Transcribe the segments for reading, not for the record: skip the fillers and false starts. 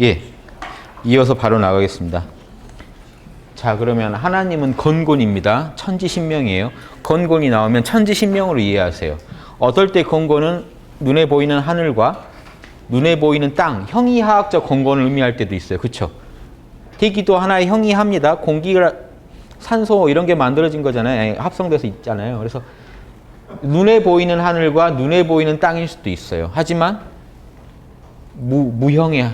예, 이어서 바로 나가겠습니다. 자, 그러면 하나님은 건곤입니다. 천지신명이에요. 건곤이 나오면 천지신명으로 이해하세요. 어떨 때 건곤은 눈에 보이는 하늘과 눈에 보이는 땅, 형이하학적 건곤을 의미할 때도 있어요. 그렇죠? 대기도 하나의 형이합니다. 공기가 산소 이런 게 만들어진 거잖아요. 합성돼서 있잖아요. 그래서 눈에 보이는 하늘과 눈에 보이는 땅일 수도 있어요. 하지만 무형의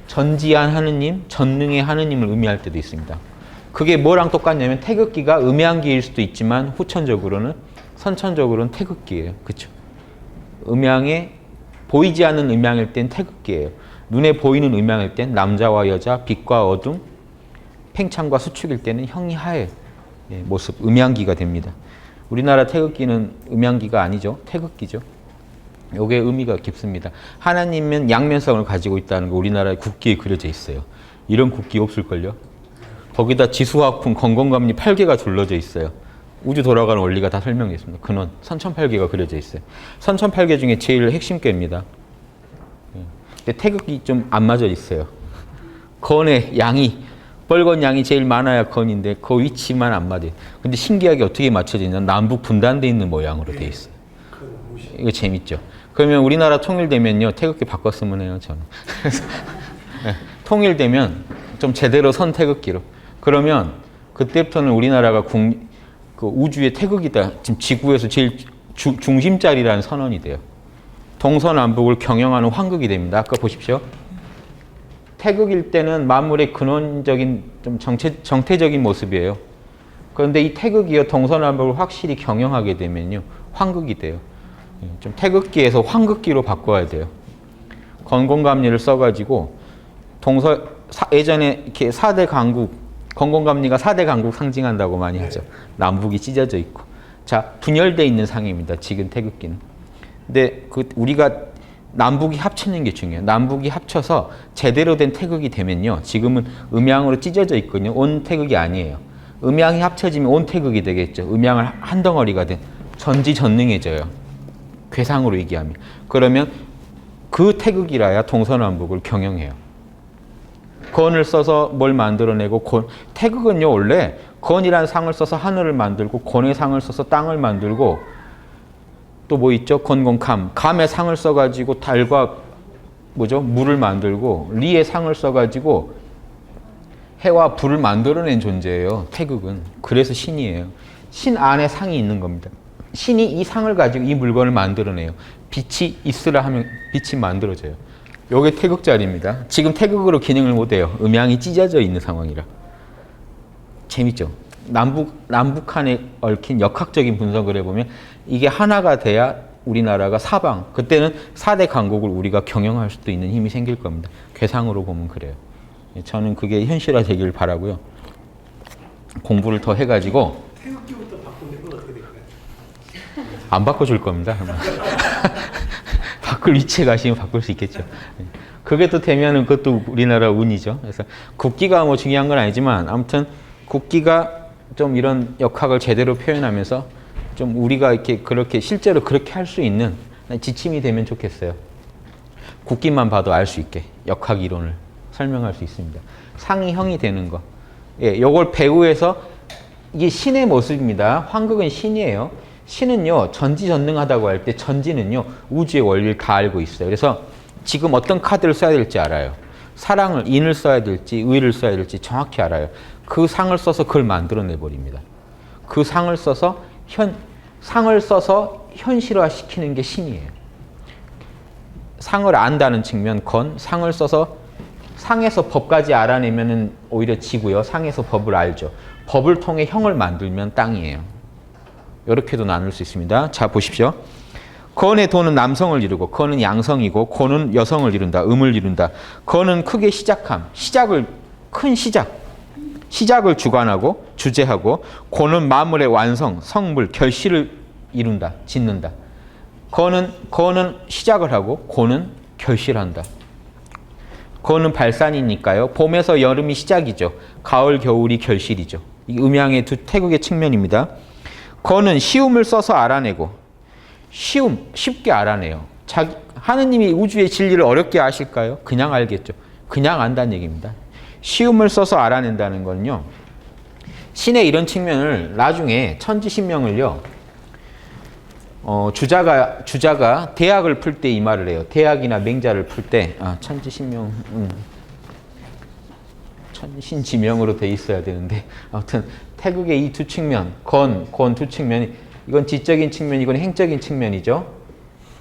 전지한 하느님, 전능의 하느님을 의미할 때도 있습니다. 그게 뭐랑 똑같냐면 태극기가 음양기일 수도 있지만 후천적으로는 선천적으로는 태극기예요. 그렇죠? 음양에 보이지 않는 음양일 땐 태극기예요. 눈에 보이는 음양일 땐 남자와 여자, 빛과 어둠, 팽창과 수축일 때는 형이하의 모습, 음양기가 됩니다. 우리나라 태극기는 음양기가 아니죠. 태극기죠. 요게 의미가 깊습니다. 하나님은 양면성을 가지고 있다는 거 우리나라의 국기에 그려져 있어요. 이런 국기 없을걸요? 거기다 지수화학품 건건감리 8개가 둘러져 있어요. 우주 돌아가는 원리가 다 설명되어 있습니다. 근원, 선천8개가 그려져 있어요. 선천8개 중에 제일 핵심께입니다. 근데 태극기 좀 안 맞아 있어요. 건의 양이, 빨간 양이 제일 많아야 건인데 그 위치만 안 맞아요. 근데 신기하게 어떻게 맞춰지냐? 남북 분단되어 있는 모양으로 되어 있어요. 이거 재밌죠? 그러면 우리나라 통일되면요, 태극기 바꿨으면 해요, 저는. 통일되면 좀 제대로 선 태극기로. 그러면 그때부터는 우리나라가 그 우주의 태극이다. 지금 지구에서 제일 중심자리라는 선언이 돼요. 동서남북을 경영하는 황극이 됩니다. 아까 보십시오. 태극일 때는 만물의 근원적인 좀 정태적인 모습이에요. 그런데 이 태극이요, 동서남북을 확실히 경영하게 되면요, 황극이 돼요. 좀 태극기에서 황극기로 바꿔야 돼요. 건곤감리를 써가지고 예전에 이렇게 4대 강국, 건곤감리가 4대 강국 상징한다고 많이 하죠. 남북이 찢어져 있고. 자, 분열되어 있는 상입니다. 지금 태극기는. 근데 우리가 남북이 합치는 게 중요해요. 남북이 합쳐서 제대로 된 태극이 되면요, 지금은 음양으로 찢어져 있거든요. 온 태극이 아니에요. 음양이 합쳐지면 온 태극이 되겠죠. 음양을 한 덩어리가 된 전지전능해져요. 괴상으로 얘기하면. 그러면 그 태극이라야 동서남북을 경영해요. 건을 써서 뭘 만들어내고, 태극은요, 원래 건이라는 상을 써서 하늘을 만들고, 건의 상을 써서 땅을 만들고, 또 뭐 있죠? 건곤감. 감의 상을 써가지고 달과 물을 만들고, 리의 상을 써가지고 해와 불을 만들어낸 존재예요. 태극은. 그래서 신이에요. 신 안에 상이 있는 겁니다. 신이 이 상을 가지고 이 물건을 만들어내요. 빛이 있으라 하면 빛이 만들어져요. 요게 태극자리입니다. 지금 태극으로 기능을 못해요. 음양이 찢어져 있는 상황이라. 재밌죠? 남북한에 얽힌 역학적인 분석을 해보면 이게 하나가 돼야 우리나라가 사방, 그때는 4대 강국을 우리가 경영할 수도 있는 힘이 생길 겁니다. 괴상으로 보면 그래요. 저는 그게 현실화되길 바라고요. 공부를 더 해가지고 태극기부터 바꾸는 건 어떻게 될까요? 안 바꿔줄 겁니다. 바꿀 위치에 가시면 바꿀 수 있겠죠. 그게 또 되면은 그것도 우리나라 운이죠. 그래서 국기가 뭐 중요한 건 아니지만 아무튼 국기가 좀 이런 역학을 제대로 표현하면서 좀 우리가 이렇게 그렇게 실제로 그렇게 할 수 있는 지침이 되면 좋겠어요. 국기만 봐도 알 수 있게 역학 이론을 설명할 수 있습니다. 상이 형이 되는 거. 예, 요걸 배후에서 이게 신의 모습입니다. 황극은 신이에요. 신은요, 전지전능하다고 할 때 전지는요, 우주의 원리를 다 알고 있어요. 그래서 지금 어떤 카드를 써야 될지 알아요. 사랑을, 인을 써야 될지, 의를 써야 될지 정확히 알아요. 그 상을 써서 그걸 만들어내 버립니다. 그 상을 써서 현실화시키는 게 신이에요. 상을 안다는 측면, 상을 써서 상에서 법까지 알아내면은 오히려 지고요. 상에서 법을 알죠. 법을 통해 형을 만들면 땅이에요. 이렇게도 나눌 수 있습니다. 자, 보십시오. 건의 도는 남성을 이루고, 건은 양성이고, 고는 여성을 이룬다. 음을 이룬다. 건은 크게 시작함. 큰 시작을 주관하고, 주재하고, 고는 만물의 완성, 성물, 결실을 이룬다. 짓는다. 건은 시작을 하고, 고는 결실한다. 건은 발산이니까요. 봄에서 여름이 시작이죠. 가을, 겨울이 결실이죠. 이 음양의 두 태극의 측면입니다. 건은 쉬움을 써서 알아내고, 쉽게 알아내요. 하느님이 우주의 진리를 어렵게 아실까요? 그냥 알겠죠. 그냥 안다는 얘기입니다. 시음을 써서 알아낸다는 거는요. 신의 이런 측면을 나중에 천지신명을요. 주자가 대학을 풀 때 이 말을 해요. 대학이나 맹자를 풀 때 천지신명 천신지명으로 돼 있어야 되는데 아무튼 태극의 이 두 측면, 권 두 측면이 이건 지적인 측면, 이건 행적인 측면이죠.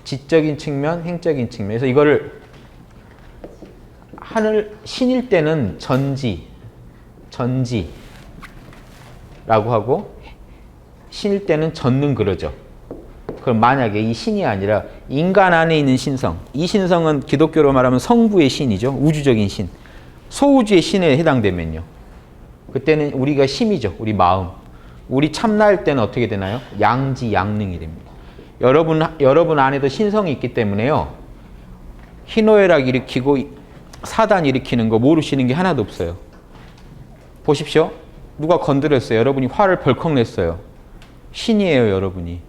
지적인 측면, 행적인 측면. 그래서 이거를 신일 때는 전지라고 하고 신일 때는 전능 그러죠. 그럼 만약에 이 신이 아니라 인간 안에 있는 신성, 이 신성은 기독교로 말하면 성부의 신이죠. 우주적인 신. 소우주의 신에 해당되면요. 그때는 우리가 심이죠. 우리 마음. 우리 참나일 때는 어떻게 되나요? 양지, 양능이 됩니다. 여러분 안에도 신성이 있기 때문에요. 희노애락 일으키고 사단 일으키는 거 모르시는 게 하나도 없어요. 보십시오. 누가 건드렸어요. 여러분이 화를 벌컥 냈어요. 신이에요, 여러분이.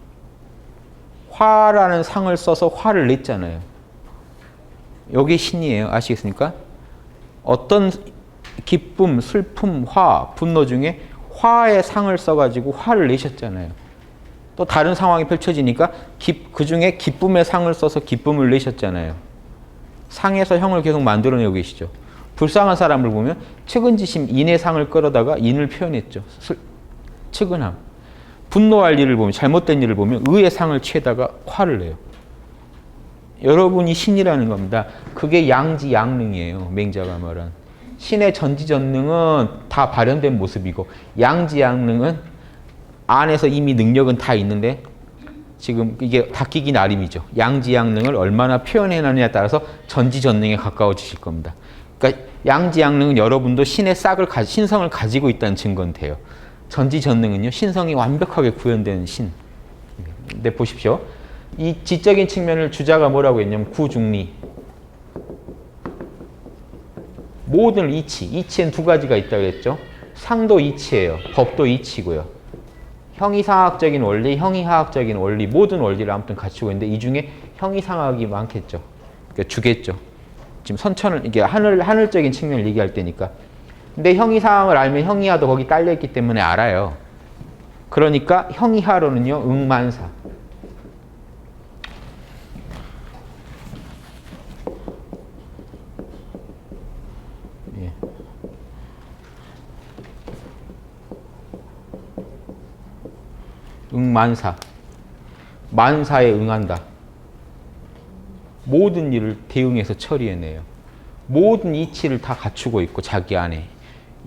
화라는 상을 써서 화를 냈잖아요. 여기 신이에요. 아시겠습니까? 어떤 기쁨, 슬픔, 화, 분노 중에 화의 상을 써가지고 화를 내셨잖아요. 또 다른 상황이 펼쳐지니까 그 중에 기쁨의 상을 써서 기쁨을 내셨잖아요. 상에서 형을 계속 만들어내고 계시죠. 불쌍한 사람을 보면 측은지심, 인의 상을 끌어다가 인을 표현했죠. 측은함. 분노할 일을 보면, 잘못된 일을 보면 의의 상을 취해다가 화를 내요. 여러분이 신이라는 겁니다. 그게 양지, 양능이에요. 맹자가 말한. 신의 전지전능은 다 발현된 모습이고 양지, 양능은 안에서 이미 능력은 다 있는데 지금 이게 닦이기 나름이죠. 양지, 양능을 얼마나 표현해내느냐에 따라서 전지전능에 가까워지실 겁니다. 그러니까 양지, 양능은 여러분도 신의 신성을 가지고 있다는 증거는 돼요. 전지전능은요. 신성이 완벽하게 구현된 신. 근데 보십시오. 이 지적인 측면을 주자가 뭐라고 했냐면 구중리. 모든 이치엔 두 가지가 있다고 했죠. 상도 이치예요. 법도 이치고요. 형이상학적인 원리, 형이하학적인 원리, 모든 원리를 아무튼 갖추고 있는데 이 중에 형이상학이 많겠죠. 그러니까 주겠죠. 지금 선천을 이게 하늘적인 측면을 얘기할 때니까. 근데 형이상학을 알면 형이하도 거기 딸려 있기 때문에 알아요. 그러니까 형이하로는요, 응만사. 예. 응만사. 만사에 응한다. 모든 일을 대응해서 처리해내요. 모든 이치를 다 갖추고 있고 자기 안에.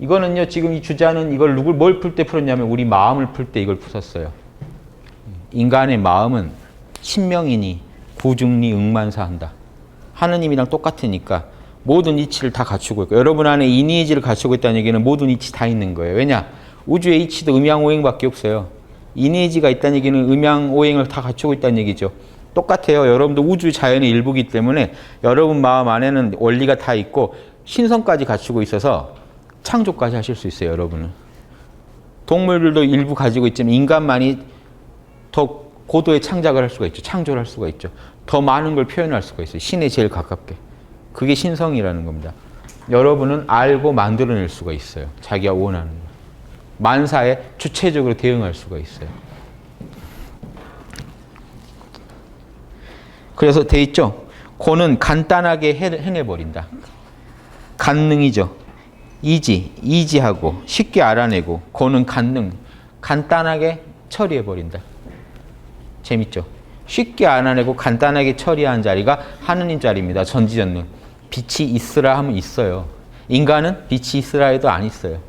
이거는요, 지금 이 주자는 이걸 뭘 풀 때 풀었냐면 우리 마음을 풀 때 이걸 풀었어요. 인간의 마음은 신명이니 구중리 응만사한다. 하느님이랑 똑같으니까 모든 이치를 다 갖추고 있고 여러분 안에 인의지를 갖추고 있다는 얘기는 모든 이치 다 있는 거예요. 왜냐? 우주의 이치도 음양오행밖에 없어요. 인의지가 있다는 얘기는 음양오행을 다 갖추고 있다는 얘기죠. 똑같아요. 여러분도 우주 자연의 일부이기 때문에 여러분 마음 안에는 원리가 다 있고 신성까지 갖추고 있어서 창조까지 하실 수 있어요. 여러분은. 동물들도 일부 가지고 있지만 인간만이 더 고도의 창작을 할 수가 있죠. 창조를 할 수가 있죠. 더 많은 걸 표현할 수가 있어요. 신에 제일 가깝게. 그게 신성이라는 겁니다. 여러분은 알고 만들어낼 수가 있어요. 자기가 원하는 거. 만사에 주체적으로 대응할 수가 있어요. 그래서 돼 있죠. 고는 간단하게 해내버린다. 간능이죠. 이지하고 쉽게 알아내고 고는 간능. 간단하게 처리해버린다. 재밌죠? 쉽게 알아내고 간단하게 처리한 자리가 하느님 자리입니다. 전지전능. 빛이 있으라 하면 있어요. 인간은 빛이 있으라 해도 안 있어요.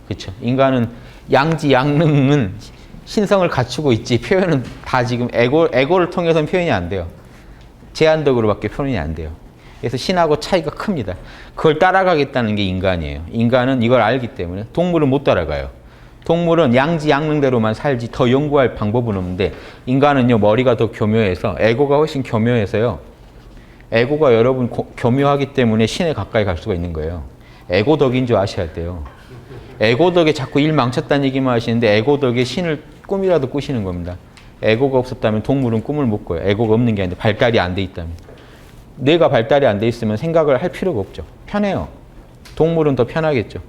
그렇죠? 인간은 양지, 양능은 신성을 갖추고 있지 표현은 다 지금 에고를 통해서는 표현이 안 돼요. 제한적으로밖에 표현이 안 돼요. 그래서 신하고 차이가 큽니다. 그걸 따라가겠다는 게 인간이에요. 인간은 이걸 알기 때문에 동물은 못 따라가요. 동물은 양지, 양능대로만 살지 더 연구할 방법은 없는데 인간은요, 머리가 더 교묘해서 에고가 훨씬 교묘해서요. 에고가 여러분 교묘하기 때문에 신에 가까이 갈 수가 있는 거예요. 에고 덕인 줄 아셔야 돼요. 에고 덕에 자꾸 일 망쳤다는 얘기만 하시는데 에고 덕에 신을 꿈이라도 꾸시는 겁니다. 에고가 없었다면 동물은 꿈을 못 꿔요. 에고가 없는 게 아닌데 발달이 안 돼 있다면. 뇌가 발달이 안 돼 있으면 생각을 할 필요가 없죠. 편해요. 동물은 더 편하겠죠.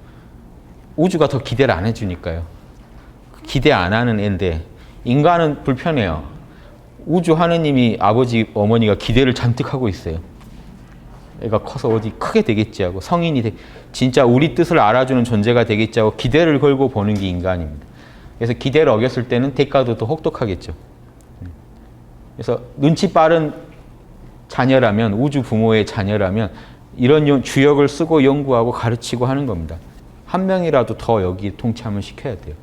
우주가 더 기대를 안 해주니까요. 기대 안 하는 애인데 인간은 불편해요. 우주 하느님이 아버지, 어머니가 기대를 잔뜩 하고 있어요. 애가 커서 어디 크게 되겠지 하고 성인이 진짜 우리 뜻을 알아주는 존재가 되겠지 하고 기대를 걸고 보는 게 인간입니다. 그래서 기대를 어겼을 때는 대가도 더 혹독하겠죠. 그래서 눈치 빠른 자녀라면, 우주 부모의 자녀라면 이런 주역을 쓰고 연구하고 가르치고 하는 겁니다. 한 명이라도 더 여기에 동참을 시켜야 돼요.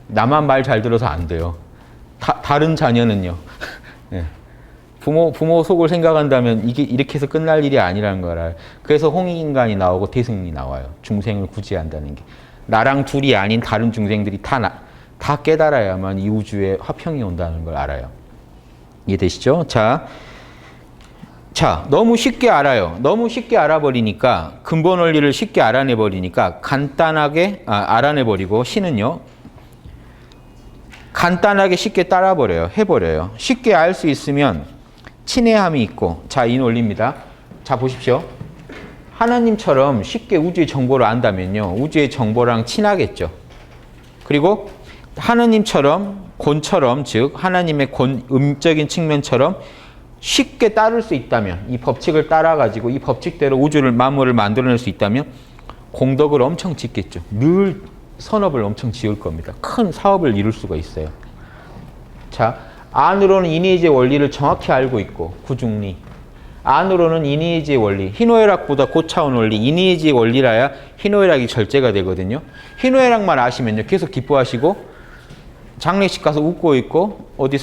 나만 말 잘 들어서 안 돼요. 다른 자녀는요. 네. 부모 속을 생각한다면 이게 이렇게 해서 끝날 일이 아니라는 걸 알아요. 그래서 홍익인간이 나오고 대승이 나와요. 중생을 구제한다는 게. 나랑 둘이 아닌 다른 중생들이 다 깨달아야만 이 우주에 화평이 온다는 걸 알아요. 이해되시죠? 자, 너무 쉽게 알아요. 너무 쉽게 알아버리니까 근본 원리를 쉽게 알아내버리니까 간단하게 알아내버리고 신은요. 간단하게 쉽게 따라버려요. 해버려요. 쉽게 알 수 있으면 친애함이 있고 자, 이 논리입니다. 자, 보십시오. 하나님처럼 쉽게 우주의 정보를 안다면요. 우주의 정보랑 친하겠죠. 그리고 하나님처럼 곤처럼 즉 하나님의 음적인 측면처럼 쉽게 따를 수 있다면 이 법칙을 따라가지고 이 법칙대로 우주를 만물을 만들어낼 수 있다면 공덕을 엄청 짓겠죠. 늘 선업을 엄청 지을 겁니다. 큰 사업을 이룰 수가 있어요. 자, 안으로는 이니에지의 원리를 정확히 알고 있고 구중리 안으로는 이니에지의 원리 희노애락보다 고차원 원리 이니에지의 원리라야 희노애락이 절제가 되거든요. 희노애락만 아시면요. 계속 기뻐하시고 장례식 가서 웃고 있고 어디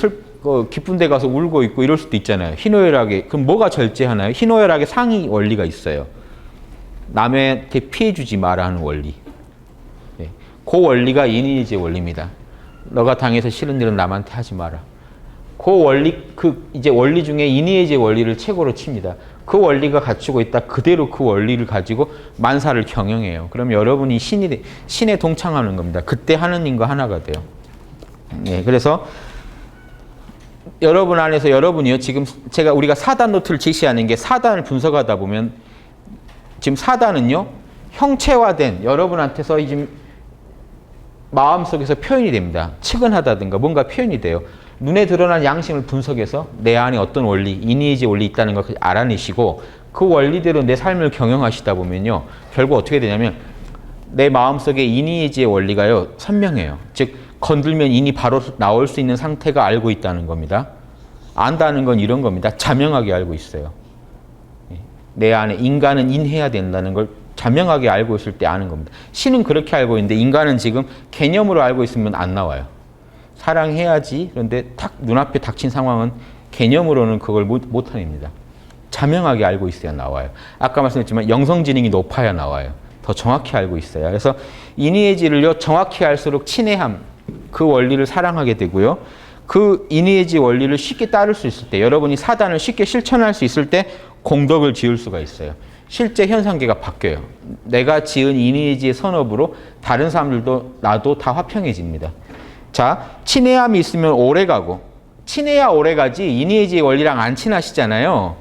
기쁜 데 가서 울고 있고 이럴 수도 있잖아요. 희노애락에 그럼 뭐가 절제하나요? 희노애락의 상위 원리가 있어요. 남한테 피해주지 마라 하는 원리. 네. 그 원리가 이니에지의 원리입니다. 너가 당해서 싫은 일은 남한테 하지 마라. 그 원리, 이제 원리 중에 이니에지의 원리를 최고로 칩니다. 그 원리가 갖추고 있다. 그대로 그 원리를 가지고 만사를 경영해요. 그럼 여러분이 신에 동창하는 겁니다. 그때 하느님과 하나가 돼요. 네, 그래서 여러분 안에서 여러분이요. 지금 우리가 사단 노트를 제시하는 게 사단을 분석하다 보면 지금 사단은요. 형체화된 여러분한테서 지금 마음속에서 표현이 됩니다. 측은하다든가 뭔가 표현이 돼요. 눈에 드러난 양심을 분석해서 내 안에 어떤 원리, 이니에지 원리 있다는 걸 알아내시고 그 원리대로 내 삶을 경영하시다 보면요. 결국 어떻게 되냐면 내 마음속에 이니에지의 원리가요. 선명해요. 즉 건들면 인이 바로 나올 수 있는 상태가 알고 있다는 겁니다. 안다는 건 이런 겁니다. 자명하게 알고 있어요. 내 안에 인간은 인해야 된다는 걸 자명하게 알고 있을 때 아는 겁니다. 신은 그렇게 알고 있는데 인간은 지금 개념으로 알고 있으면 안 나와요. 사랑해야지. 그런데 탁 눈앞에 닥친 상황은 개념으로는 그걸 못 해냅니다. 자명하게 알고 있어야 나와요. 아까 말씀드렸지만 영성지능이 높아야 나와요. 더 정확히 알고 있어요. 그래서 이니에지를요 정확히 알수록 친애함, 그 원리를 사랑하게 되고요. 그 이니에지 원리를 쉽게 따를 수 있을 때, 여러분이 사단을 쉽게 실천할 수 있을 때 공덕을 지을 수가 있어요. 실제 현상계가 바뀌어요. 내가 지은 이니에지의 선업으로 다른 사람들도 나도 다 화평해집니다. 자, 친애함이 있으면 오래가고 친해야 오래가지 이니에지의 원리랑 안 친하시잖아요.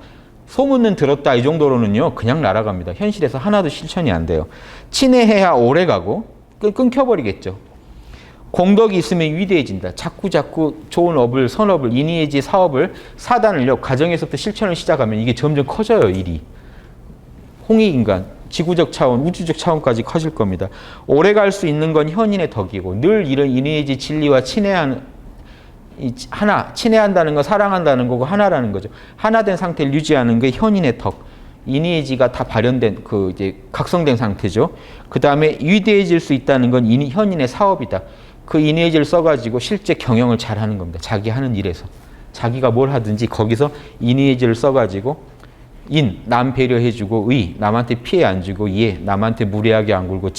소문은 들었다 이 정도로는요 그냥 날아갑니다. 현실에서 하나도 실천이 안 돼요. 친해야 오래가고 끊겨버리겠죠. 공덕이 있으면 위대해진다. 자꾸 좋은 업을, 선업을, 이니에지 사업을, 사단을요 가정에서부터 실천을 시작하면 이게 점점 커져요. 일이. 홍익인간, 지구적 차원, 우주적 차원까지 커질 겁니다. 오래갈 수 있는 건 현인의 덕이고 늘 이런 이니에지 진리와 친애한다는 거 사랑한다는 거고 하나라는 거죠. 하나된 상태를 유지하는 게 현인의 덕. 이니에지가 다 발현된 이제 각성된 상태죠. 그 다음에 위대해질 수 있다는 건 현인의 사업이다. 그 이니에지를 써가지고 실제 경영을 잘하는 겁니다. 자기 하는 일에서. 자기가 뭘 하든지 거기서 이니에지를 써가지고 남 배려해주고 남한테 피해 안 주고 남한테 무례하게 안 굴고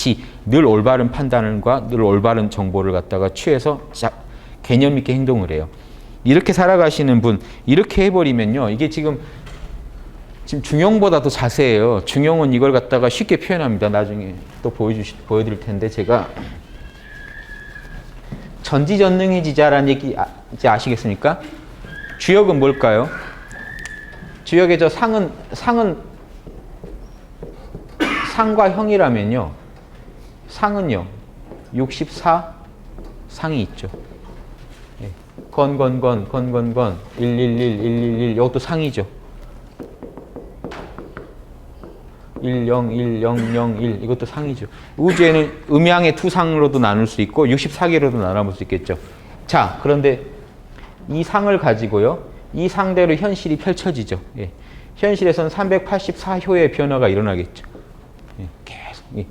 늘 올바른 판단과 늘 올바른 정보를 갖다가 취해서 개념 있게 행동을 해요. 이렇게 살아가시는 분 이렇게 해버리면요. 이게 지금 중용보다 더 자세해요. 중용은 이걸 갖다가 쉽게 표현합니다. 나중에 또 보여드릴 텐데 제가 전지전능해지자라는 얘기 아시겠습니까? 주역은 뭘까요? 주역의 저 상과 형이라면요. 상은요. 64 상이 있죠. 예. 건 111 111 이것도 상이죠. 10 10 0 1 이것도 상이죠. 우주에는 음양의 투상으로도 나눌 수 있고 64개로도 나눠볼 수 있겠죠. 자, 그런데 이 상을 가지고요. 이 상대로 현실이 펼쳐지죠. 예. 현실에서는 384효의 변화가 일어나겠죠. 예. 계속. 예.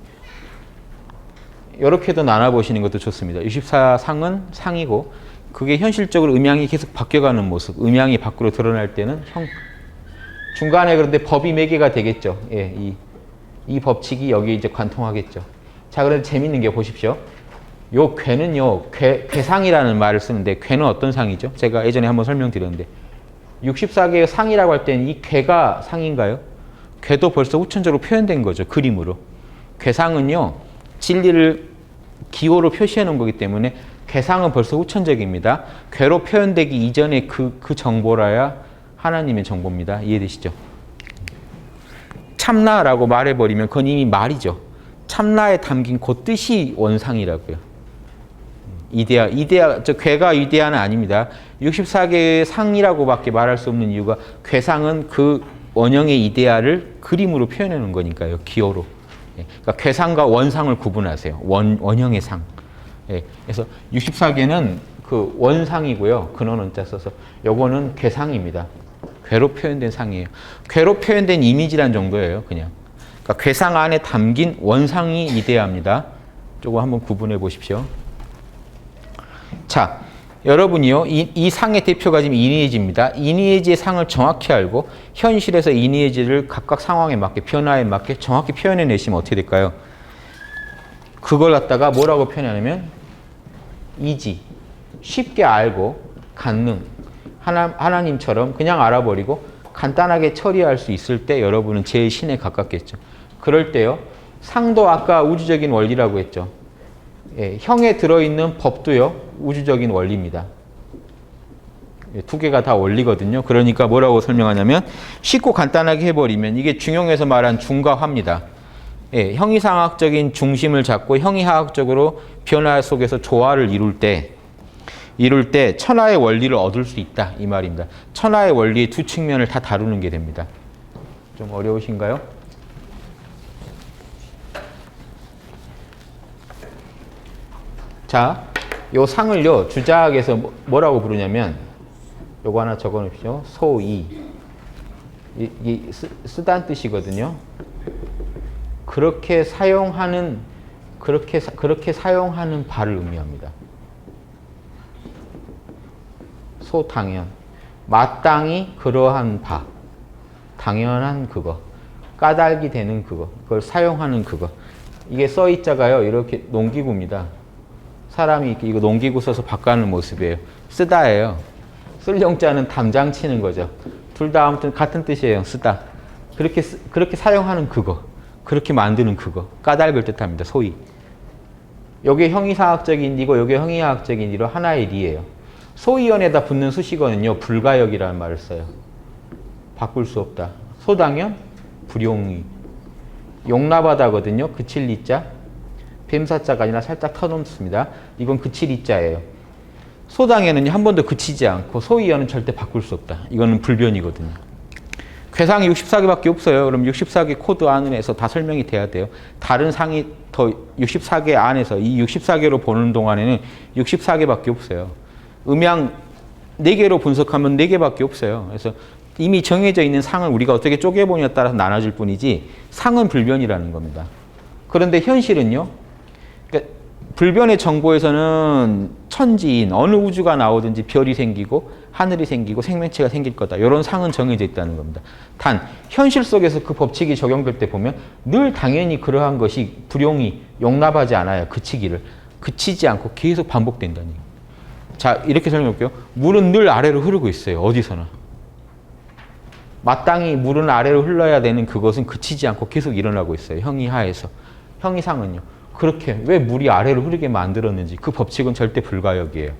이렇게도 나눠보시는 것도 좋습니다. 64상은 상이고 그게 현실적으로 음양이 계속 바뀌어가는 모습. 음양이 밖으로 드러날 때는 형. 중간에 그런데 법이 몇 개가 되겠죠. 예, 이 법칙이 여기 이제 관통하겠죠. 자, 그런데 재밌는 게 보십시오. 요 괴는요, 괴상이라는 말을 쓰는데 괴는 어떤 상이죠? 제가 예전에 한번 설명드렸는데 64개의 상이라고 할 때는 이 괴가 상인가요? 괴도 벌써 후천적으로 표현된 거죠. 그림으로. 괴상은요, 진리를 기호로 표시해 놓은 거기 때문에 괴상은 벌써 후천적입니다. 괴로 표현되기 이전에 그 정보라야 하나님의 정보입니다. 이해되시죠? 참나라고 말해버리면 그건 이미 말이죠. 참나에 담긴 그 뜻이 원상이라고요. 저 괴가 위대하는 아닙니다. 64개의 상이라고밖에 말할 수 없는 이유가 괴상은 그 원형의 이데아를 그림으로 표현해 놓은 거니까요. 기호로. 그러니까 괴상과 원상을 구분하세요. 원형의 상. 그래서 64개는 그 원상이고요. 근원원자 써서 요거는 괴상입니다. 괴로 표현된 상이에요. 괴로 표현된 이미지란 정도예요. 그냥. 그러니까 괴상 안에 담긴 원상이 이데아입니다. 조금 한번 구분해 보십시오. 자, 여러분이요. 이 상의 대표가 지금 이니에지입니다. 이니에지의 상을 정확히 알고 현실에서 이니에지를 각각 상황에 맞게 변화에 맞게 정확히 표현해 내시면 어떻게 될까요? 그걸 갖다가 뭐라고 표현하냐면 이지, 쉽게 알고 간능, 하나님처럼 그냥 알아버리고 간단하게 처리할 수 있을 때 여러분은 제일 신에 가깝겠죠. 그럴 때요. 상도 아까 우주적인 원리라고 했죠. 예, 형에 들어있는 법도요. 우주적인 원리입니다. 예, 두 개가 다 원리거든요. 그러니까 뭐라고 설명하냐면 쉽고 간단하게 해버리면 이게 중용에서 말한 중과 화입니다. 예, 형이상학적인 중심을 잡고 형이하학적으로 변화 속에서 조화를 이룰 때 천하의 원리를 얻을 수 있다 이 말입니다. 천하의 원리의 두 측면을 다 다루는 게 됩니다. 좀 어려우신가요? 자, 요 상을요 주자학에서 뭐라고 부르냐면 요거 하나 적어 놓으십시오. 소이. 이 쓰다는 뜻이거든요. 그렇게 사용하는 바를 의미합니다. 소당연. 마땅히 그러한 바. 당연한 그거. 까닭이 되는 그거. 그걸 사용하는 그거. 이게 써있자가요. 이렇게 농기구입니다. 사람이 이거 농기구 써서 바꾸는 모습이에요. 쓰다예요. 쓸 영자는 담장 치는 거죠. 둘 다 아무튼 같은 뜻이에요. 쓰다. 그렇게 사용하는 그거. 그렇게 만드는 그거. 까닭을 뜻합니다. 소위. 요게 형이사학적인 이고 요게 형이하학적인 이로 하나의 리예요. 소이연에다 붙는 수식어는요. 불가역이라는 말을 써요. 바꿀 수 없다. 소당연, 불용의. 용납하다거든요. 그칠 리자. 뱀사자가 아니라 살짝 터넘습니다. 이건 그칠 리자예요. 소당연은 한 번도 그치지 않고 소이연은 절대 바꿀 수 없다. 이거는 불변이거든요. 괴상이 64개밖에 없어요. 그럼 64개 코드 안에서 다 설명이 돼야 돼요. 다른 상이 더 64개 안에서 이 64개로 보는 동안에는 64개밖에 없어요. 음양 4개로 분석하면 4개밖에 없어요. 그래서 이미 정해져 있는 상을 우리가 어떻게 쪼개보냐에 따라서 나눠질 뿐이지 상은 불변이라는 겁니다. 그런데 현실은요. 그러니까 불변의 정보에서는 천지인 어느 우주가 나오든지 별이 생기고 하늘이 생기고 생명체가 생길 거다. 이런 상은 정해져 있다는 겁니다. 단 현실 속에서 그 법칙이 적용될 때 보면 늘 당연히 그러한 것이 불용이 용납하지 않아요. 그치기를. 그치지 않고 계속 반복된다는 얘기예요. 자, 이렇게 설명할게요. 물은 늘 아래로 흐르고 있어요. 어디서나. 마땅히 물은 아래로 흘러야 되는 그것은 그치지 않고 계속 일어나고 있어요. 형이하에서. 형이상은요. 그렇게 왜 물이 아래로 흐르게 만들었는지 그 법칙은 절대 불가역이에요.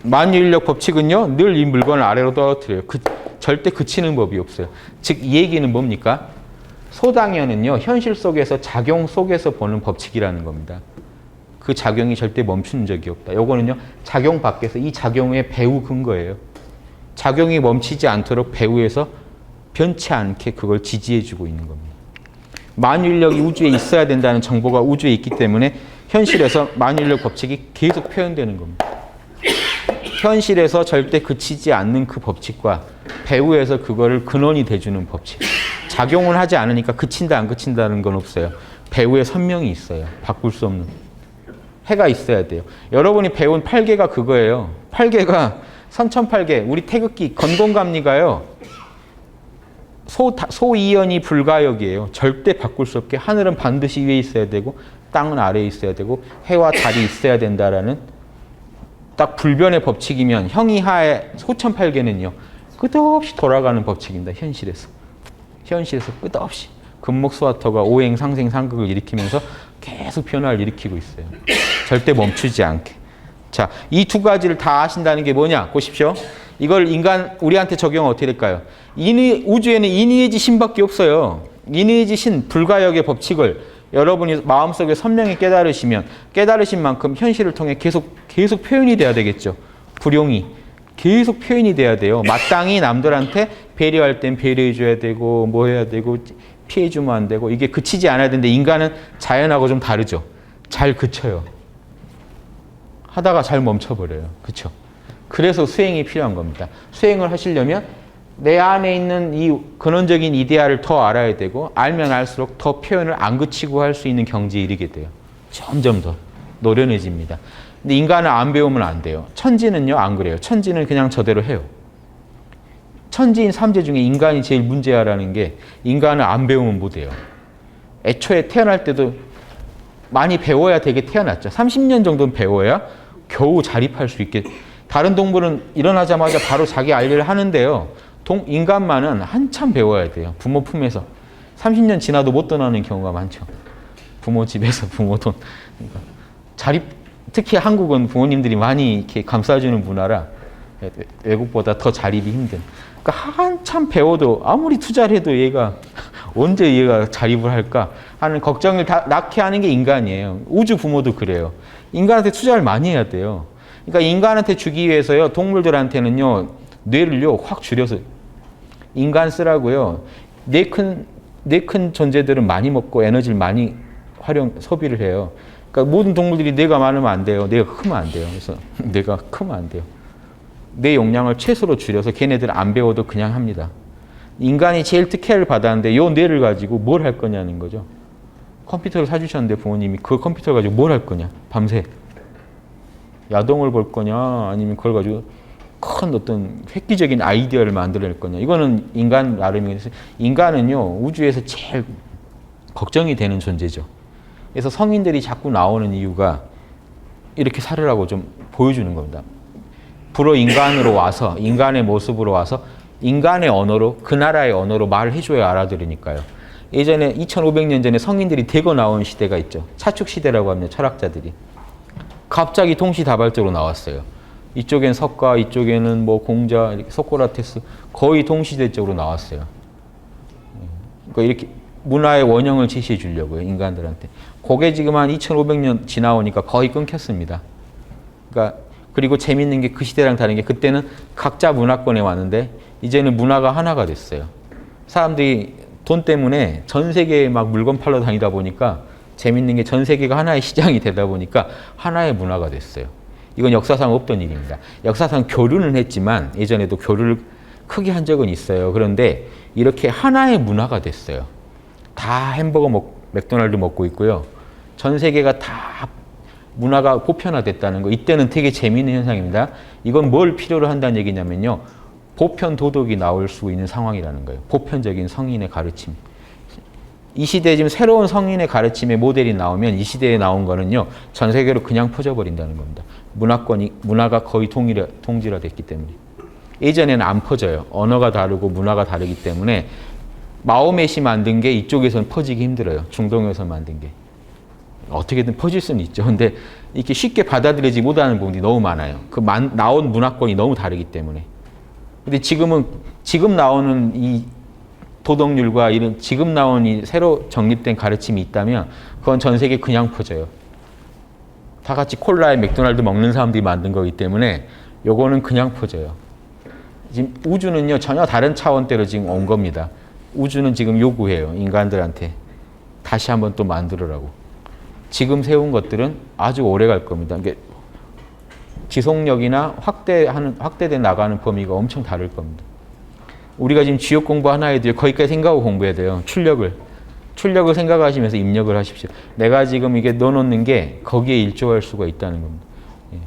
만유인력 법칙은요. 늘 이 물건을 아래로 떨어뜨려요. 절대 그치는 법이 없어요. 즉 이 얘기는 뭡니까? 소당연은요, 현실 속에서 작용 속에서 보는 법칙이라는 겁니다. 그 작용이 절대 멈추는 적이 없다. 요거는요, 작용 밖에서 이 작용의 배후 근거예요. 작용이 멈추지 않도록 배후에서 변치 않게 그걸 지지해주고 있는 겁니다. 만유인력이 우주에 있어야 된다는 정보가 우주에 있기 때문에 현실에서 만유인력 법칙이 계속 표현되는 겁니다. 현실에서 절대 그치지 않는 그 법칙과 배후에서 그거를 근원이 돼주는 법칙. 작용을 하지 않으니까 그친다 안 그친다는 건 없어요. 배후에 선명이 있어요. 바꿀 수 없는. 해가 있어야 돼요. 여러분이 배운 8개가 그거예요. 8개가 선천팔계, 우리 태극기 건공감리가요. 소이연이 불가역이에요. 절대 바꿀 수 없게 하늘은 반드시 위에 있어야 되고 땅은 아래에 있어야 되고 해와 달이 있어야 된다라는 딱 불변의 법칙이면 형이하의 소천팔계는요. 끝없이 돌아가는 법칙입니다. 현실에서 끝없이 금목수화토가 오행, 상생, 상극을 일으키면서 계속 변화를 일으키고 있어요. 절대 멈추지 않게. 자, 이 두 가지를 다 아신다는 게 뭐냐? 보십시오. 이걸 우리한테 적용은 어떻게 될까요? 우주에는 인의의지 신밖에 없어요. 인의의지 신, 불가역의 법칙을 여러분이 마음속에 선명히 깨달으신 만큼 현실을 통해 계속 표현이 돼야 되겠죠. 불용이. 계속 표현이 돼야 돼요. 마땅히 남들한테 배려할 땐 배려해줘야 되고, 뭐 해야 되고, 피해주면 안 되고, 이게 그치지 않아야 되는데 인간은 자연하고 좀 다르죠. 잘 그쳐요. 하다가 잘 멈춰버려요. 그쵸? 그래서 수행이 필요한 겁니다. 수행을 하시려면 내 안에 있는 이 근원적인 이데아를 더 알아야 되고, 알면 알수록 더 표현을 안 그치고 할 수 있는 경지에 이르게 돼요. 점점 더 노련해집니다. 근데 인간은 안 배우면 안 돼요. 천지는요, 안 그래요. 천지는 그냥 저대로 해요. 천지인 삼재 중에 인간이 제일 문제야라는 게 인간은 안 배우면 못 해요. 애초에 태어날 때도 많이 배워야 되게 태어났죠. 30년 정도는 배워야 겨우 자립할 수 있게. 다른 동물은 일어나자마자 바로 자기 할 일을 하는데요. 인간만은 한참 배워야 돼요. 부모 품에서. 30년 지나도 못 떠나는 경우가 많죠. 부모 집에서 부모 돈. 그러니까 특히 한국은 부모님들이 많이 이렇게 감싸주는 문화라 외국보다 더 자립이 힘든. 그러니까 한참 배워도 아무리 투자를 해도 언제 얘가 자립을 할까 하는 걱정을 다 낳게 하는 게 인간이에요. 우주 부모도 그래요. 인간한테 투자를 많이 해야 돼요. 그러니까 인간한테 주기 위해서요, 동물들한테는요, 뇌를요, 확 줄여서 인간 쓰라고요. 뇌 큰 존재들은 많이 먹고 에너지를 많이 소비를 해요. 그러니까 모든 동물들이 뇌가 많으면 안 돼요. 뇌가 크면 안 돼요. 그래서 뇌가 크면 안 돼요. 뇌 용량을 최소로 줄여서 걔네들은 안 배워도 그냥 합니다. 인간이 제일 특혜를 받았는데 이 뇌를 가지고 뭘 할 거냐는 거죠. 컴퓨터를 사주셨는데 부모님이 그 컴퓨터 가지고 뭘 할 거냐. 밤새. 야동을 볼 거냐 아니면 그걸 가지고 큰 어떤 획기적인 아이디어를 만들어낼 거냐. 이거는 인간 나름이어서 인간은요. 우주에서 제일 걱정이 되는 존재죠. 그래서 성인들이 자꾸 나오는 이유가 이렇게 살으라고 좀 보여주는 겁니다. 불어 인간으로 와서 인간의 모습으로 와서 인간의 언어로 그 나라의 언어로 말을 해줘야 알아들으니까요. 예전에 2500년 전에 성인들이 대거 나온 시대가 있죠. 차축 시대라고 합니다. 철학자들이. 갑자기 동시다발적으로 나왔어요. 이쪽엔 석가, 이쪽에는 뭐 공자, 이렇게 소크라테스 거의 동시대적으로 나왔어요. 그러니까 이렇게 문화의 원형을 제시해 주려고요. 인간들한테. 그게 지금 한 2500년 지나오니까 거의 끊겼습니다. 그러니까 그리고 재밌는 게 그 시대랑 다른 게 그때는 각자 문화권에 왔는데 이제는 문화가 하나가 됐어요. 사람들이 돈 때문에 전 세계에 막 물건 팔러 다니다 보니까 재밌는 게 전 세계가 하나의 시장이 되다 보니까 하나의 문화가 됐어요. 이건 역사상 없던 일입니다. 역사상 교류는 했지만 예전에도 교류를 크게 한 적은 있어요. 그런데 이렇게 하나의 문화가 됐어요. 다 햄버거 맥도날드 먹고 있고요. 전 세계가 다 문화가 보편화됐다는 거. 이때는 되게 재미있는 현상입니다. 이건 뭘 필요로 한다는 얘기냐면요. 보편 도덕이 나올 수 있는 상황이라는 거예요. 보편적인 성인의 가르침. 이 시대에 지금 새로운 성인의 가르침의 모델이 나오면 이 시대에 나온 거는요. 전 세계로 그냥 퍼져버린다는 겁니다. 문화가 거의 동질화됐기 때문에. 예전에는 안 퍼져요. 언어가 다르고 문화가 다르기 때문에 마호메시 만든 게 이쪽에서는 퍼지기 힘들어요. 중동에서 만든 게. 어떻게든 퍼질 수는 있죠. 근데 이렇게 쉽게 받아들이지 못하는 부분이 너무 많아요. 나온 문화권이 너무 다르기 때문에. 근데 지금 나오는 이 도덕률과 이런 지금 나온 이 새로 정립된 가르침이 있다면 그건 전 세계 그냥 퍼져요. 다 같이 콜라에 맥도날드 먹는 사람들이 만든 거기 때문에 요거는 그냥 퍼져요. 지금 우주는요 전혀 다른 차원대로 지금 온 겁니다. 우주는 지금 요구해요. 인간들한테 다시 한번 또 만들으라고. 지금 세운 것들은 아주 오래 갈 겁니다. 그러니까 지속력이나 확대돼 나가는 범위가 엄청 다를 겁니다. 우리가 지금 지역 공부 하나 해도 거기까지 생각하고 공부해야 돼요. 출력을 생각하시면서 입력을 하십시오. 내가 지금 이게 넣어놓는 게 거기에 일조할 수가 있다는 겁니다. 예.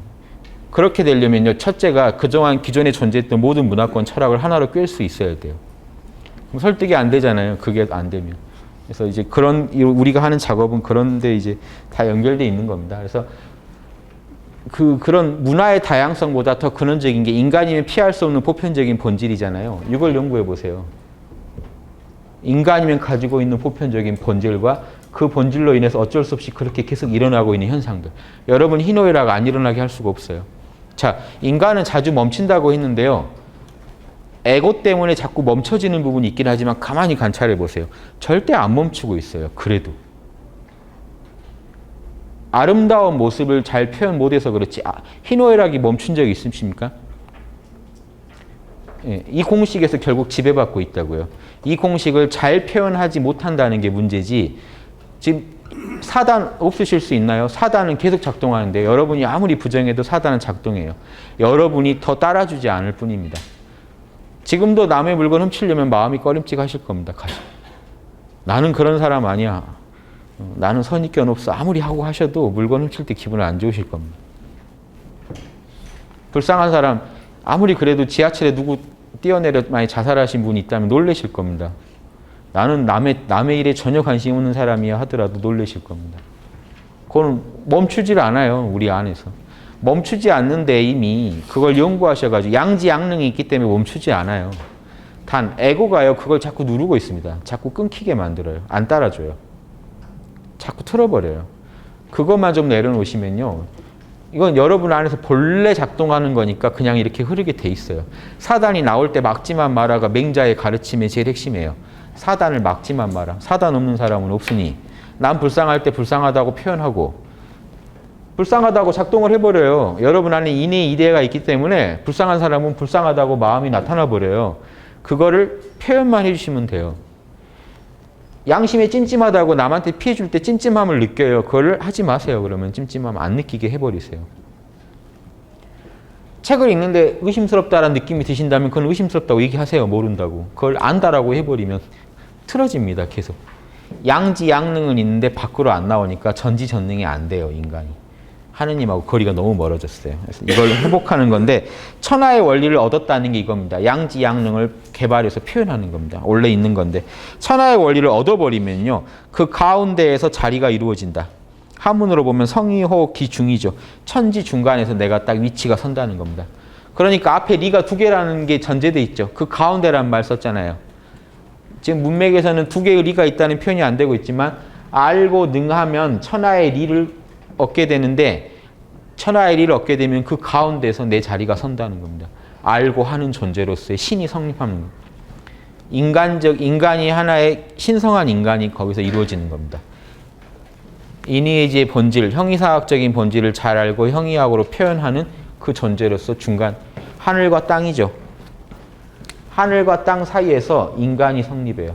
그렇게 되려면요, 첫째가 그동안 기존에 존재했던 모든 문화권 철학을 하나로 꿰을 수 있어야 돼요. 그럼 설득이 안 되잖아요. 그게 안 되면. 그래서 이제 우리가 하는 작업은 그런데 이제 다 연결돼 있는 겁니다. 그래서 그런 문화의 다양성보다 더 근원적인 게 인간이면 피할 수 없는 보편적인 본질이잖아요. 이걸 연구해 보세요. 인간이면 가지고 있는 보편적인 본질과 그 본질로 인해서 어쩔 수 없이 그렇게 계속 일어나고 있는 현상들. 여러분 희노애락 안 일어나게 할 수가 없어요. 자, 인간은 자주 멈춘다고 했는데요. 에고 때문에 자꾸 멈춰지는 부분이 있긴 하지만 가만히 관찰해 보세요. 절대 안 멈추고 있어요. 그래도. 아름다운 모습을 잘 표현 못해서 그렇지 희노애락이 멈춘 적이 있으십니까? 예, 이 공식에서 결국 지배받고 있다고요. 이 공식을 잘 표현하지 못한다는 게 문제지 지금 사단 없으실 수 있나요? 사단은 계속 작동하는데 여러분이 아무리 부정해도 사단은 작동해요. 여러분이 더 따라주지 않을 뿐입니다. 지금도 남의 물건 훔치려면 마음이 꺼림칙하실 겁니다. 나는 그런 사람 아니야. 나는 선입견 없어. 아무리 하고 하셔도 물건 훔칠 때 기분 안 좋으실 겁니다. 불쌍한 사람 아무리 그래도 지하철에 누구 뛰어내려 많이 자살하신 분이 있다면 놀라실 겁니다. 나는 남의 일에 전혀 관심 없는 사람이야 하더라도 놀라실 겁니다. 그건 멈추질 않아요. 우리 안에서. 멈추지 않는데 이미 그걸 연구하셔가지고 양지양능이 있기 때문에 멈추지 않아요. 단 에고가요. 그걸 자꾸 누르고 있습니다. 자꾸 끊기게 만들어요. 안 따라줘요. 자꾸 틀어버려요. 그것만 좀 내려놓으시면요. 이건 여러분 안에서 본래 작동하는 거니까 그냥 이렇게 흐르게 돼 있어요. 사단이 나올 때 막지만 마라가 맹자의 가르침의 제일 핵심이에요. 사단을 막지만 마라. 사단 없는 사람은 없으니 난 불쌍할 때 불쌍하다고 표현하고 불쌍하다고 작동을 해버려요. 여러분 안에 인의 이데가 있기 때문에 불쌍한 사람은 불쌍하다고 마음이 나타나 버려요. 그거를 표현만 해주시면 돼요. 양심에 찜찜하다고 남한테 피해 줄 때 찜찜함을 느껴요. 그걸 하지 마세요. 그러면 찜찜함 안 느끼게 해버리세요. 책을 읽는데 의심스럽다라는 느낌이 드신다면 그건 의심스럽다고 얘기하세요. 모른다고. 그걸 안다라고 해버리면 틀어집니다. 계속. 양지양능은 있는데 밖으로 안 나오니까 전지전능이 안 돼요. 인간이. 하느님하고 거리가 너무 멀어졌어요. 그래서 이걸 회복하는 건데 천하의 원리를 얻었다는 게 이겁니다. 양지양능을 개발해서 표현하는 겁니다. 원래 있는 건데 천하의 원리를 얻어버리면요. 그 가운데에서 자리가 이루어진다. 한문으로 보면 성이호 기중이죠. 천지 중간에서 내가 딱 위치가 선다는 겁니다. 그러니까 앞에 리가 두 개라는 게 전제돼 있죠. 그 가운데란 말 썼잖아요. 지금 문맥에서는 두 개의 리가 있다는 표현이 안 되고 있지만 알고 능하면 천하의 리를 얻게 되는데 천하의 리를 얻게 되면 그 가운데서 내 자리가 선다는 겁니다. 알고 하는 존재로서의 신이 성립하는 겁니다. 인간이 하나의 신성한 인간이 거기서 이루어지는 겁니다. 인의의지의 본질, 형이사학적인 본질을 잘 알고 형이학으로 표현하는 그 존재로서 중간, 하늘과 땅이죠. 하늘과 땅 사이에서 인간이 성립해요.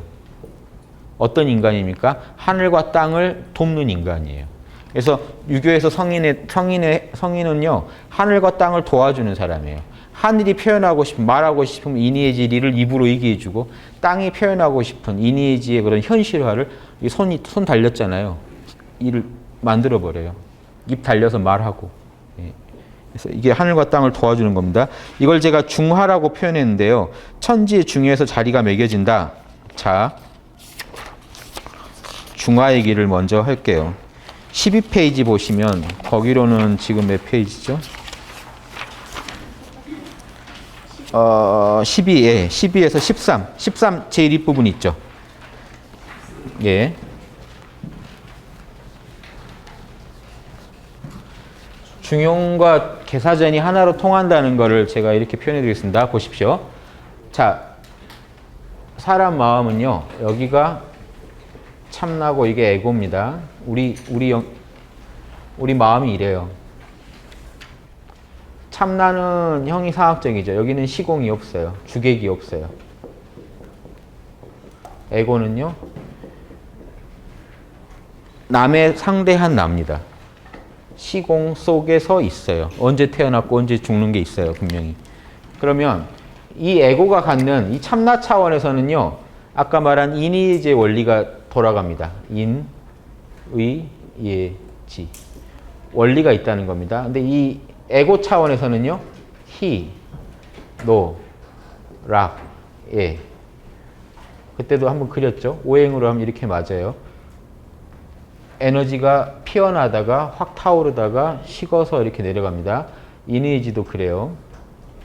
어떤 인간입니까? 하늘과 땅을 돕는 인간이에요. 그래서 유교에서 성인은요, 하늘과 땅을 도와주는 사람이에요. 하늘이 표현하고 싶은, 말하고 싶은 인의의지 리를 입으로 얘기해주고, 땅이 표현하고 싶은 인의의지의 그런 현실화를, 손 달렸잖아요. 이를 만들어버려요. 입 달려서 말하고. 그래서 이게 하늘과 땅을 도와주는 겁니다. 이걸 제가 중화라고 표현했는데요. 천지의 중에서 자리가 매겨진다. 자, 중화 얘기를 먼저 할게요. 12페이지 보시면 거기로는 지금 몇 페이지죠? 12에 12에서 13 제일 윗부분 있죠. 예. 중용과 개사전이 하나로 통한다는 것을 제가 이렇게 표현해 드리겠습니다. 보십시오. 자, 사람 마음은요, 여기가 참나고 이게 에고입니다. 우리 마음이 이래요. 참나는 형이상학적이죠. 여기는 시공이 없어요. 주객이 없어요. 에고는요, 남의 상대한 나입니다. 시공 속에서 있어요. 언제 태어났고 언제 죽는 게 있어요, 분명히. 그러면 이 에고가 갖는 이 참나 차원에서는요, 아까 말한 인의의 원리가 돌아갑니다. 인, 의, 예, 지. 원리가 있다는 겁니다. 근데 이 에고 차원에서는요, 히, 노, 락, 예. 그때도 한번 그렸죠? 오행으로 하면 이렇게 맞아요. 에너지가 피어나다가 확 타오르다가 식어서 이렇게 내려갑니다. 인의지도 그래요.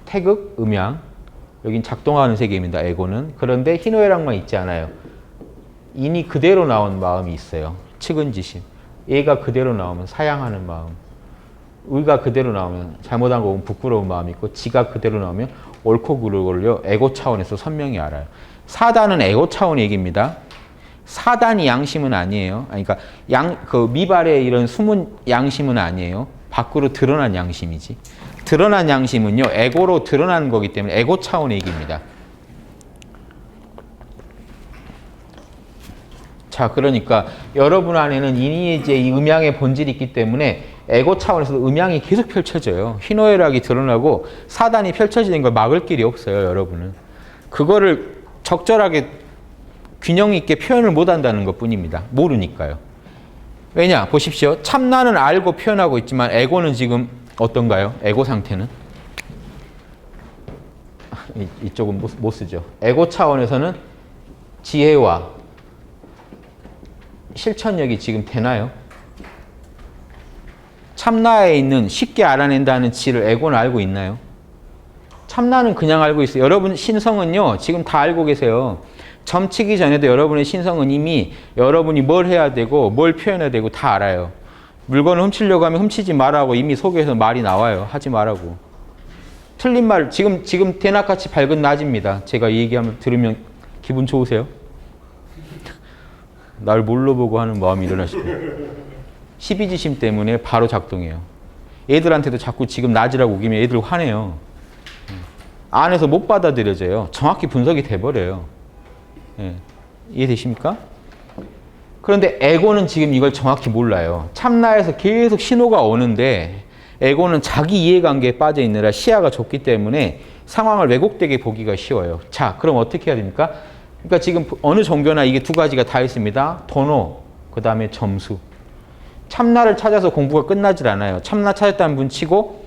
태극, 음양. 여긴 작동하는 세계입니다. 에고는. 그런데 희노애락만 있지 않아요. 인이 그대로 나온 마음이 있어요. 측은지심. 얘가 그대로 나오면 사양하는 마음. 의가 그대로 나오면 잘못한 거 보면 부끄러운 마음이 있고, 지가 그대로 나오면 옳고 그르고를요, 에고 차원에서 선명히 알아요. 사단은 에고 차원의 얘기입니다. 사단이 양심은 아니에요. 그러니까 그 미발의 이런 숨은 양심은 아니에요. 밖으로 드러난 양심이지. 드러난 양심은요, 에고로 드러난 거기 때문에 에고 차원의 얘기입니다. 자, 그러니까 여러분 안에는 인의의 이 음양의 본질이 있기 때문에 에고 차원에서도 음양이 계속 펼쳐져요. 희노애락이 드러나고 사단이 펼쳐지는 걸 막을 길이 없어요, 여러분은. 그거를 적절하게 균형 있게 표현을 못 한다는 것 뿐입니다. 모르니까요. 왜냐? 보십시오. 참나는 알고 표현하고 있지만 에고는 지금 어떤가요? 에고 상태는? 이쪽은 못 쓰죠. 에고 차원에서는 지혜와 실천력이 지금 되나요? 참나에 있는 쉽게 알아낸다는 지를 에고는 알고 있나요? 참나는 그냥 알고 있어요. 여러분 신성은요, 지금 다 알고 계세요. 점치기 전에도 여러분의 신성은 이미 여러분이 뭘 해야 되고 뭘 표현해야 되고 다 알아요. 물건을 훔치려고 하면 훔치지 말라고 이미 속에서 말이 나와요. 하지 말라고. 틀린 말, 지금 대낮같이 밝은 낮입니다. 제가 이 얘기하면 들으면 기분 좋으세요? 날 뭘로 보고 하는 마음이 일어나시고. 십이지심 때문에 바로 작동해요. 애들한테도 자꾸 지금 낮이라고 우기면 애들 화내요. 안에서 못 받아들여져요. 정확히 분석이 돼버려요. 예. 이해되십니까? 그런데 에고는 지금 이걸 정확히 몰라요. 참나에서 계속 신호가 오는데 에고는 자기 이해관계에 빠져 있느라 시야가 좁기 때문에 상황을 왜곡되게 보기가 쉬워요. 자, 그럼 어떻게 해야 됩니까? 그러니까 지금 어느 종교나 이게 두 가지가 다 있습니다. 도노, 그 다음에 점수. 참나를 찾아서 공부가 끝나질 않아요. 참나 찾았다는 분 치고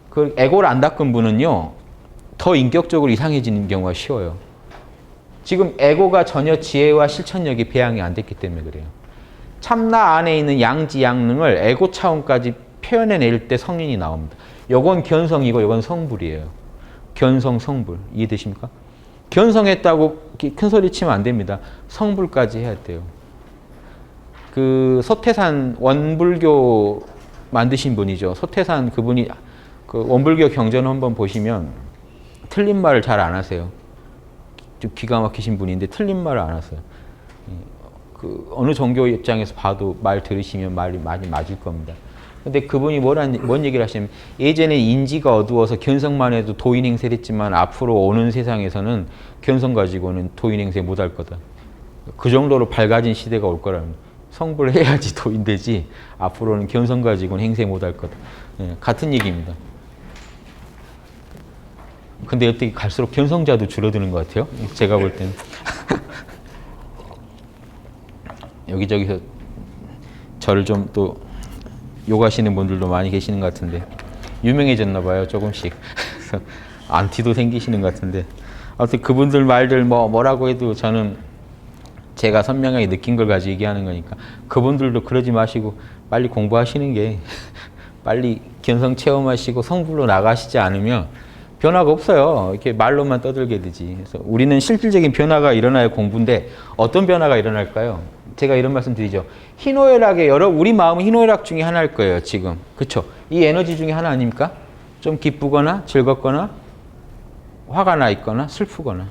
그 에고를 안 닦은 분은요, 더 인격적으로 이상해지는 경우가 쉬워요. 지금 에고가 전혀 지혜와 실천력이 배양이 안 됐기 때문에 그래요. 참나 안에 있는 양지 양능을 에고 차원까지 표현해낼 때 성인이 나옵니다. 요건 견성이고 요건 성불이에요. 견성, 성불. 이해되십니까? 견성했다고 큰 소리 치면 안 됩니다. 성불까지 해야 돼요. 그 서태산 원불교 만드신 분이죠. 서태산 그분이 그 원불교 경전 한번 보시면 틀린 말을 잘 안 하세요. 좀 기가 막히신 분인데 틀린 말을 안 하세요. 그 어느 종교 입장에서 봐도 말 들으시면 말이 많이 맞을 겁니다. 근데 그분이 뭔 얘기를 하시냐면, 예전에 인지가 어두워서 견성만 해도 도인 행세를 했지만 앞으로 오는 세상에서는 견성 가지고는 도인 행세 못 할 거다. 그 정도로 밝아진 시대가 올 거랍니다. 성불을 해야지 도인 되지 앞으로는 견성 가지고는 행세 못 할 거다. 예, 같은 얘기입니다. 근데 어떻게 갈수록 견성자도 줄어드는 것 같아요. 제가 볼 때는. 여기저기서 저를 좀 또 욕하시는 분들도 많이 계시는 것 같은데, 유명해졌나 봐요, 조금씩. 그래서 안티도 생기시는 것 같은데, 아무튼 그분들 말들 뭐라고 해도 저는 제가 선명하게 느낀 걸 가지고 얘기하는 거니까, 그분들도 그러지 마시고 빨리 공부하시는 게, 빨리 견성 체험하시고 성불로 나가시지 않으면 변화가 없어요. 이렇게 말로만 떠들게 되지. 그래서 우리는 실질적인 변화가 일어나야 공부인데 어떤 변화가 일어날까요? 제가 이런 말씀 드리죠. 희노애락의 우리 마음은 희노애락 중에 하나일 거예요, 지금. 그렇죠? 이 에너지 중에 하나 아닙니까? 좀 기쁘거나 즐겁거나 화가 나 있거나 슬프거나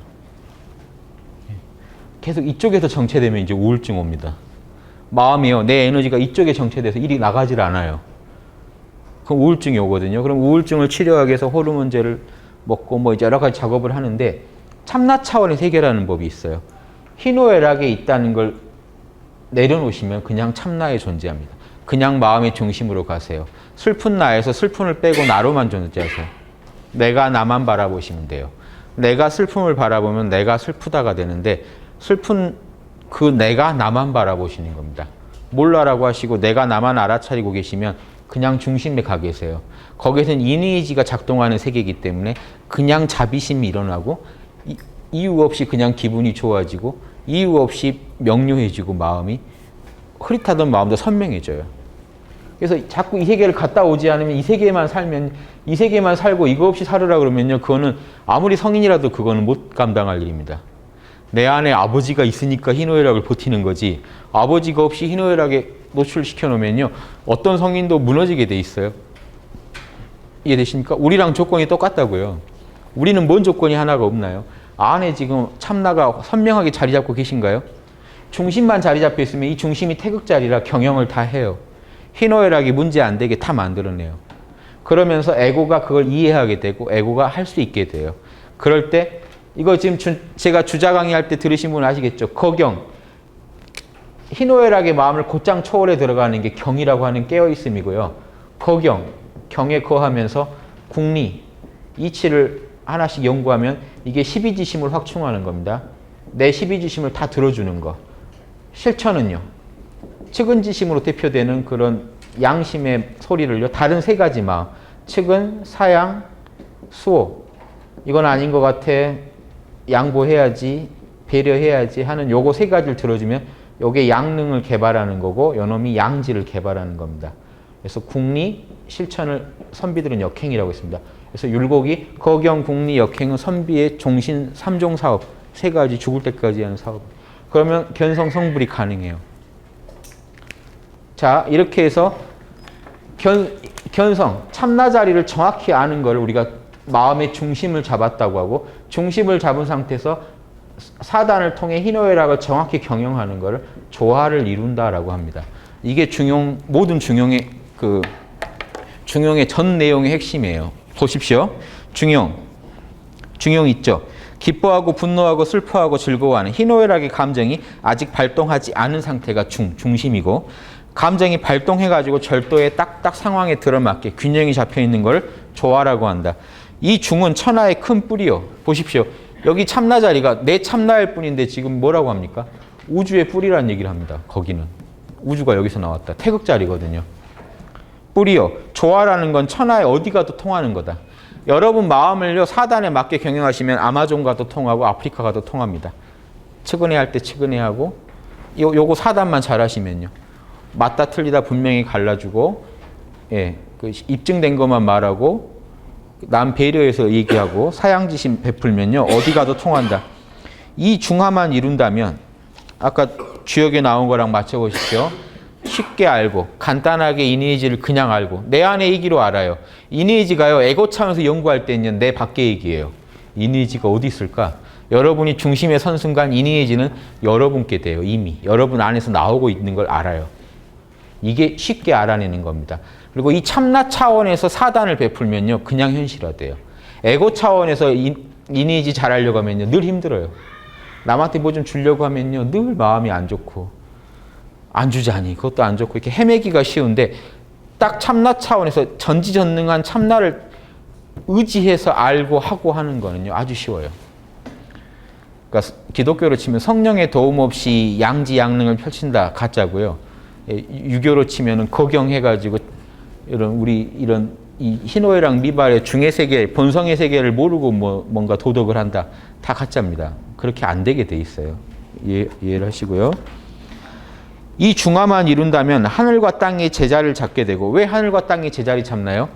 계속 이쪽에서 정체되면 이제 우울증 옵니다. 마음이요. 내 에너지가 이쪽에 정체돼서 이리 나가질 않아요. 그럼 우울증이 오거든요. 그럼 우울증을 치료하기 위해서 호르몬제를 먹고 뭐 이제 여러 가지 작업을 하는데 참나 차원에서 해결하는 법이 있어요. 희노애락에 있다는 걸 내려놓으시면 그냥 참나에 존재합니다. 그냥 마음의 중심으로 가세요. 슬픈 나에서 슬픔을 빼고 나로만 존재하세요. 내가 나만 바라보시면 돼요. 내가 슬픔을 바라보면 내가 슬프다가 되는데 슬픈 그 내가 나만 바라보시는 겁니다. 몰라라고 하시고 내가 나만 알아차리고 계시면 그냥 중심에 가 계세요. 거기에서는 인의지가 작동하는 세계이기 때문에 그냥 자비심이 일어나고 이유 없이 그냥 기분이 좋아지고 이유 없이 명료해지고 마음이 흐릿하던 마음도 선명해져요. 그래서 자꾸 이 세계를 갔다 오지 않으면 이 세계만 살면 이 세계만 살고 이거 없이 살으라 그러면요. 그거는 아무리 성인이라도 그거는 못 감당할 일입니다. 내 안에 아버지가 있으니까 희노애락을 버티는 거지 아버지가 없이 희노애락에 노출시켜 놓으면요. 어떤 성인도 무너지게 돼 있어요. 이해되십니까? 우리랑 조건이 똑같다고요. 우리는 뭔 조건이 하나가 없나요? 안에 지금 참나가 선명하게 자리 잡고 계신가요? 중심만 자리 잡혀 있으면 이 중심이 태극자리라 경영을 다 해요. 희노애락이 문제 안 되게 다 만들어내요. 그러면서 에고가 그걸 이해하게 되고 에고가 할 수 있게 돼요. 그럴 때 이거 지금 제가 주자 강의할 때 들으신 분 아시겠죠? 거경. 희노애락의 마음을 곧장 초월해 들어가는 게 경이라고 하는 깨어있음이고요. 거경, 경에 거하면서 궁리, 이치를 하나씩 연구하면 이게 십이지심을 확충하는 겁니다. 내 십이지심을 다 들어주는 거. 실천은요. 측은지심으로 대표되는 그런 양심의 소리를요. 다른 세 가지 마음. 측은, 사양, 수호. 이건 아닌 것 같아. 양보해야지. 배려해야지 하는 요거 세 가지를 들어주면 요게 양능을 개발하는 거고 요놈이 양지를 개발하는 겁니다. 그래서 궁리, 실천을 선비들은 역행이라고 했습니다. 그래서 율곡이 거경, 궁리, 역행은 선비의 종신 3종 사업 세 가지 죽을 때까지 하는 사업. 그러면 견성 성불이 가능해요. 자, 이렇게 해서 견성, 참나 자리를 정확히 아는 걸 우리가 마음의 중심을 잡았다고 하고 중심을 잡은 상태에서 사단을 통해 희노애락을 정확히 경영하는 것을 조화를 이룬다라고 합니다. 이게 모든 중용의 전 내용의 핵심이에요. 보십시오. 중용 있죠. 기뻐하고 분노하고 슬퍼하고 즐거워하는 희노애락의 감정이 아직 발동하지 않은 상태가 중심이고 감정이 발동해가지고 절도의 딱딱 상황에 들어맞게 균형이 잡혀있는 걸 조화라고 한다. 이 중은 천하의 큰 뿌리요. 보십시오. 여기 참나 자리가 내 참나일 뿐인데 지금 뭐라고 합니까? 우주의 뿌리라는 얘기를 합니다. 거기는. 우주가 여기서 나왔다. 태극 자리거든요. 뿌리요. 조화라는 건 천하의 어디 가도 통하는 거다. 여러분 마음을요 사단에 맞게 경영하시면 아마존 가도 통하고 아프리카 가도 통합니다. 측은해 할 때 측은해 하고 요거 사단만 잘 하시면요. 맞다 틀리다 분명히 갈라주고 그 입증된 것만 말하고 남 배려해서 얘기하고 사양지심 베풀면요. 어디 가도 통한다. 이 중화만 이룬다면 아까 주역에 나온 거랑 맞춰보십시오. 쉽게 알고 간단하게 이니지를 그냥 알고 내 안의 얘기로 알아요. 이니지가요. 에고 차원에서 연구할 때는 내 밖의 얘기예요. 이니지가 어디 있을까? 여러분이 중심에 선 순간 이니지는 여러분께 돼요. 이미. 여러분 안에서 나오고 있는 걸 알아요. 이게 쉽게 알아내는 겁니다. 그리고 이 참나 차원에서 사단을 베풀면요. 그냥 현실화돼요. 에고 차원에서 이니지 잘하려고 하면요. 늘 힘들어요. 남한테 뭐 좀 주려고 하면요. 늘 마음이 안 좋고 안 주자니 그것도 안 좋고 이렇게 헤매기가 쉬운데 딱 참나 차원에서 전지전능한 참나를 의지해서 알고 하고 하는 거는요. 아주 쉬워요. 그러니까 기독교로 치면 성령의 도움 없이 양지양능을 펼친다 가짜고요. 유교로 치면은 거경해가지고 이런 이 희노애락 미발의 중의 세계, 본성의 세계를 모르고 뭔가 도덕을 한다. 다 가짜입니다. 그렇게 안 되게 돼 있어요. 이해를 하시고요. 이 중화만 이룬다면 하늘과 땅이 제자리를 잡게 되고 왜 하늘과 땅이 제자리 잡나요?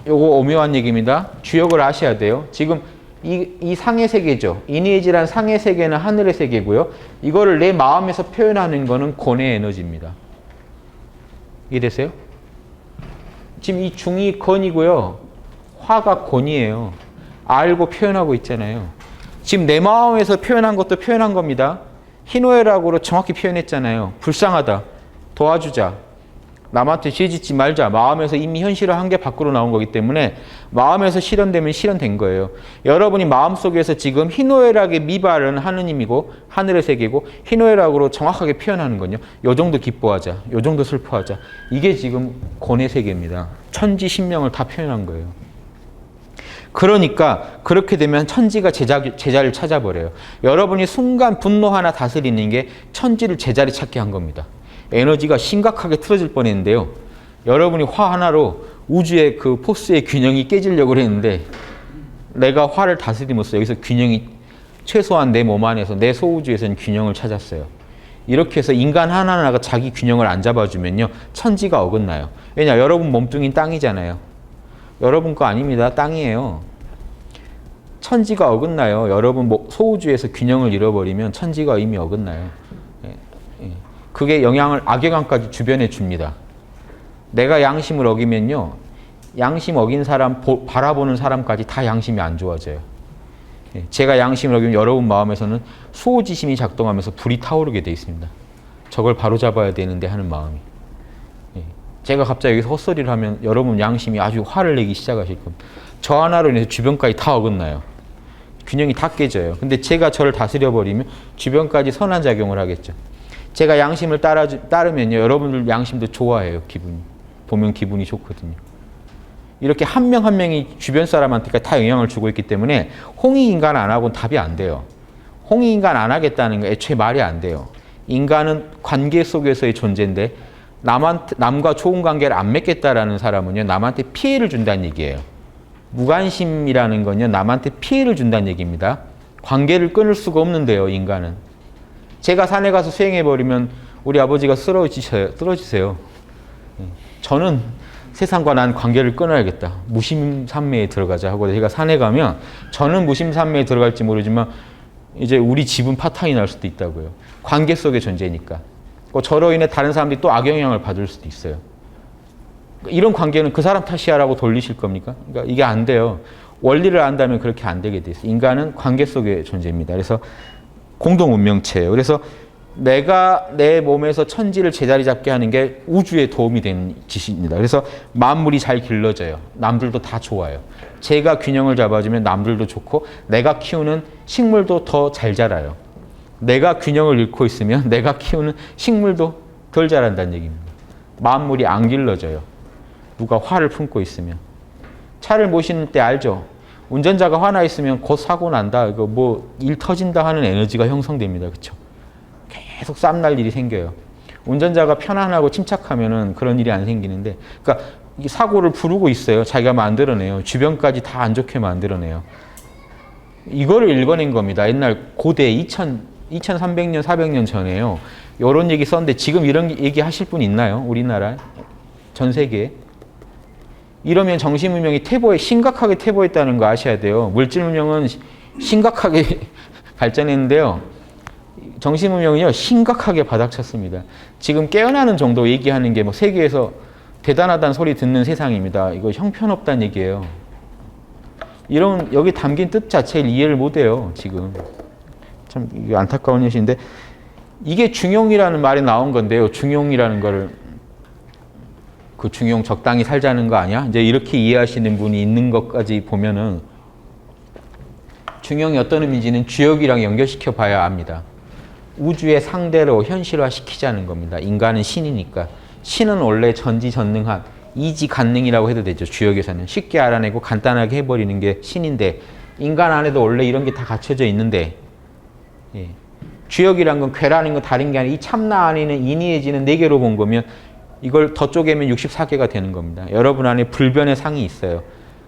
요거 오묘한 얘기입니다. 주역을 아셔야 돼요. 지금 이 상의 세계죠. 이니에지란 상의 세계는 하늘의 세계고요. 이거를 내 마음에서 표현하는 거는 권의 에너지입니다. 이해되세요? 지금 이 중이 건이고요. 화가 권이에요. 알고 표현하고 있잖아요. 지금 내 마음에서 표현한 것도 표현한 겁니다. 희노애락으로 정확히 표현했잖아요. 불쌍하다. 도와주자. 남한테 죄짓지 말자. 마음에서 이미 현실화한 게 밖으로 나온 거기 때문에 마음에서 실현되면 실현된 거예요. 여러분이 마음속에서 지금 희노애락의 미발은 하느님이고 하늘의 세계고 희노애락으로 정확하게 표현하는 건요. 요 정도 기뻐하자. 요 정도 슬퍼하자. 이게 지금 권의 세계입니다. 천지 신명을 다 표현한 거예요. 그러니까 그렇게 되면 천지가 제자를 찾아버려요. 여러분이 순간 분노 하나 다스리는 게 천지를 제자리 찾게 한 겁니다. 에너지가 심각하게 틀어질 뻔했는데요. 여러분이 화 하나로 우주의 그 포스의 균형이 깨지려고 했는데 내가 화를 다스림으로써 여기서 균형이 최소한 내 몸 안에서 내 소우주에서는 균형을 찾았어요. 이렇게 해서 인간 하나하나가 자기 균형을 안 잡아주면요. 천지가 어긋나요. 왜냐? 여러분 몸뚱이는 땅이잖아요. 여러분 거 아닙니다. 땅이에요. 천지가 어긋나요. 여러분 소우주에서 균형을 잃어버리면 천지가 이미 어긋나요. 그게 악영향까지 주변에 줍니다. 내가 양심을 어기면요. 양심 어긴 사람, 바라보는 사람까지 다 양심이 안 좋아져요. 제가 양심을 어기면 여러분 마음에서는 수호지심이 작동하면서 불이 타오르게 돼 있습니다. 저걸 바로잡아야 되는데 하는 마음이. 제가 갑자기 여기서 헛소리를 하면 여러분 양심이 아주 화를 내기 시작하실 겁니다. 저 하나로 인해서 주변까지 다 어긋나요. 균형이 다 깨져요. 근데 제가 저를 다스려버리면 주변까지 선한 작용을 하겠죠. 제가 양심을 따르면요. 여러분들 양심도 좋아해요. 기분이. 보면 기분이 좋거든요. 이렇게 한 명 한 명이 주변 사람한테 다 영향을 주고 있기 때문에 홍익인간 안 하고는 답이 안 돼요. 홍익인간 안 하겠다는 거 애초에 말이 안 돼요. 인간은 관계 속에서의 존재인데 남과 좋은 관계를 안 맺겠다라는 사람은요. 남한테 피해를 준다는 얘기예요. 무관심이라는 건요. 남한테 피해를 준다는 얘기입니다. 관계를 끊을 수가 없는데요. 인간은. 제가 산에 가서 수행해버리면 우리 아버지가 쓰러지세요. 저는 세상과 난 관계를 끊어야겠다. 무심산매에 들어가자 하고 제가 산에 가면 저는 무심산매에 들어갈지 모르지만 이제 우리 집은 파탄이 날 수도 있다고요. 관계 속의 존재니까. 저로 인해 다른 사람들이 또 악영향을 받을 수도 있어요. 이런 관계는 그 사람 탓이야라고 돌리실 겁니까? 그러니까 이게 안 돼요. 원리를 안다면 그렇게 안 되게 돼 있어요. 인간은 관계 속의 존재입니다. 그래서 공동 운명체예요. 그래서 내가 내 몸에서 천지를 제자리 잡게 하는 게 우주에 도움이 되는 짓입니다. 그래서 만물이 잘 길러져요. 남들도 다 좋아요. 제가 균형을 잡아주면 남들도 좋고 내가 키우는 식물도 더 잘 자라요. 내가 균형을 잃고 있으면 내가 키우는 식물도 덜 자란다는 얘기입니다. 만물이 안 길러져요. 누가 화를 품고 있으면. 차를 모시는 때 알죠? 운전자가 화나 있으면 곧 사고 난다. 이거 뭐 일 터진다 하는 에너지가 형성됩니다. 그렇죠? 계속 쌈날 일이 생겨요. 운전자가 편안하고 침착하면은 그런 일이 안 생기는데, 그러니까 이 사고를 부르고 있어요. 자기가 만들어내요. 주변까지 다 안 좋게 만들어내요. 이거를 읽어낸 겁니다. 옛날 고대 2300년, 400년 전에요. 이런 얘기 썼는데 지금 이런 얘기 하실 분 있나요? 우리나라? 전 세계에? 이러면 정신문명이 심각하게 퇴보했다는 거 아셔야 돼요. 물질문명은 심각하게 발전했는데요. 정신문명은요, 심각하게 바닥쳤습니다. 지금 깨어나는 정도 얘기하는 게 뭐 세계에서 대단하다는 소리 듣는 세상입니다. 이거 형편없다는 얘기예요. 여기 담긴 뜻 자체를 이해를 못해요, 지금. 참 이게 안타까운 현실인데, 이게 중용이라는 말이 나온 건데요. 중용이라는 거를 그 중용 적당히 살자는 거 아니야? 이제 이렇게 이해하시는 분이 있는 것까지 보면은 중용이 어떤 의미인지는 주역이랑 연결시켜 봐야 압니다. 우주의 상대로 현실화시키자는 겁니다. 인간은 신이니까. 신은 원래 전지전능한 이지간능이라고 해도 되죠. 주역에서는 쉽게 알아내고 간단하게 해버리는 게 신인데 인간 안에도 원래 이런 게 다 갖춰져 있는데 주역이란 건 괴라는 건 다른 게 아니라 이 참나 안에는 인이해지는 4개로 본 거면 이걸 더 쪼개면 64개가 되는 겁니다. 여러분 안에 불변의 상이 있어요.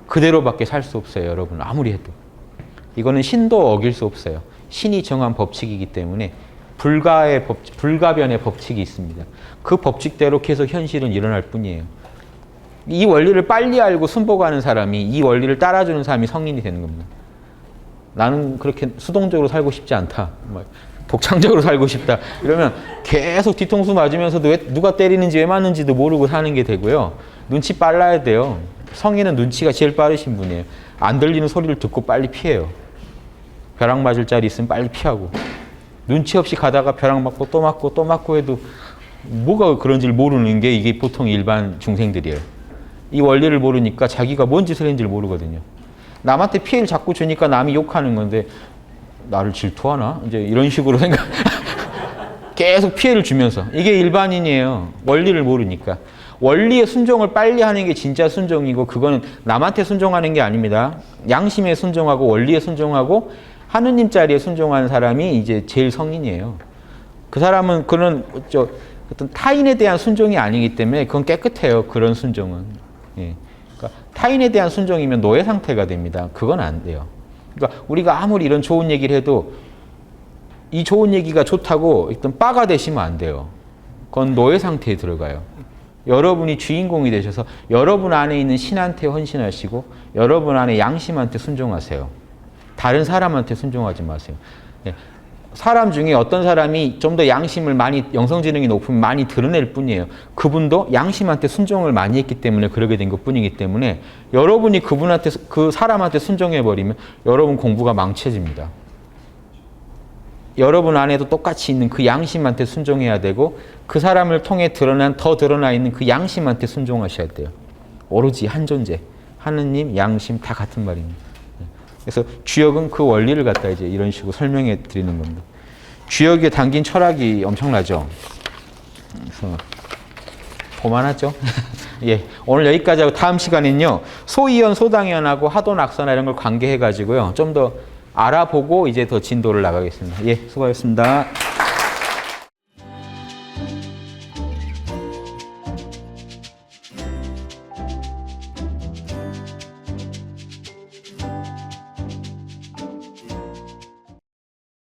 그대로밖에 살 수 없어요. 여러분 아무리 해도. 이거는 신도 어길 수 없어요. 신이 정한 법칙이기 때문에 불가변의 법칙이 있습니다. 그 법칙대로 계속 현실은 일어날 뿐이에요. 이 원리를 빨리 알고 순복하는 사람이 이 원리를 따라주는 사람이 성인이 되는 겁니다. 나는 그렇게 수동적으로 살고 싶지 않다. 독창적으로 살고 싶다. 이러면 계속 뒤통수 맞으면서도 왜 누가 때리는지 왜 맞는지도 모르고 사는 게 되고요. 눈치 빨라야 돼요. 성인은 눈치가 제일 빠르신 분이에요. 안 들리는 소리를 듣고 빨리 피해요. 벼락 맞을 자리 있으면 빨리 피하고. 눈치 없이 가다가 벼락 맞고 또 맞고 또 맞고 해도 뭐가 그런지를 모르는 게 이게 보통 일반 중생들이에요. 이 원리를 모르니까 자기가 뭔 짓을 했는지를 모르거든요. 남한테 피해를 자꾸 주니까 남이 욕하는 건데 나를 질투하나? 이제 이런 식으로 생각. 계속 피해를 주면서. 이게 일반인이에요. 원리를 모르니까. 원리의 순종을 빨리 하는 게 진짜 순종이고 그거는 남한테 순종하는 게 아닙니다. 양심에 순종하고 원리에 순종하고 하느님 자리에 순종하는 사람이 이제 제일 성인이에요. 그 사람은 그런 어떤 타인에 대한 순종이 아니기 때문에 그건 깨끗해요. 그런 순종은. 예. 그러니까 타인에 대한 순종이면 노예 상태가 됩니다. 그건 안 돼요. 그러니까 우리가 아무리 이런 좋은 얘기를 해도 이 좋은 얘기가 좋다고 일단 빠가 되시면 안 돼요. 그건 노예 상태에 들어가요. 여러분이 주인공이 되셔서 여러분 안에 있는 신한테 헌신하시고 여러분 안에 양심한테 순종하세요. 다른 사람한테 순종하지 마세요. 예. 사람 중에 어떤 사람이 좀 더 양심을 많이 영성지능이 높으면 많이 드러낼 뿐이에요. 그분도 양심한테 순종을 많이 했기 때문에 그러게 된 것뿐이기 때문에 여러분이 그분한테 그 사람한테 순종해 버리면 여러분 공부가 망쳐집니다. 여러분 안에도 똑같이 있는 그 양심한테 순종해야 되고 그 사람을 통해 더 드러나 있는 그 양심한테 순종하셔야 돼요. 오로지 한 존재, 하느님, 양심 다 같은 말입니다. 그래서 주역은 그 원리를 갖다 이제 이런 식으로 설명해 드리는 겁니다. 주역에 담긴 철학이 엄청나죠. 그래서 고만하죠. 예, 오늘 여기까지 하고 다음 시간에는요. 소이연, 소당연하고 하도낙서나 이런 걸 관계해 가지고요. 좀 더 알아보고 이제 더 진도를 나가겠습니다. 예, 수고하셨습니다.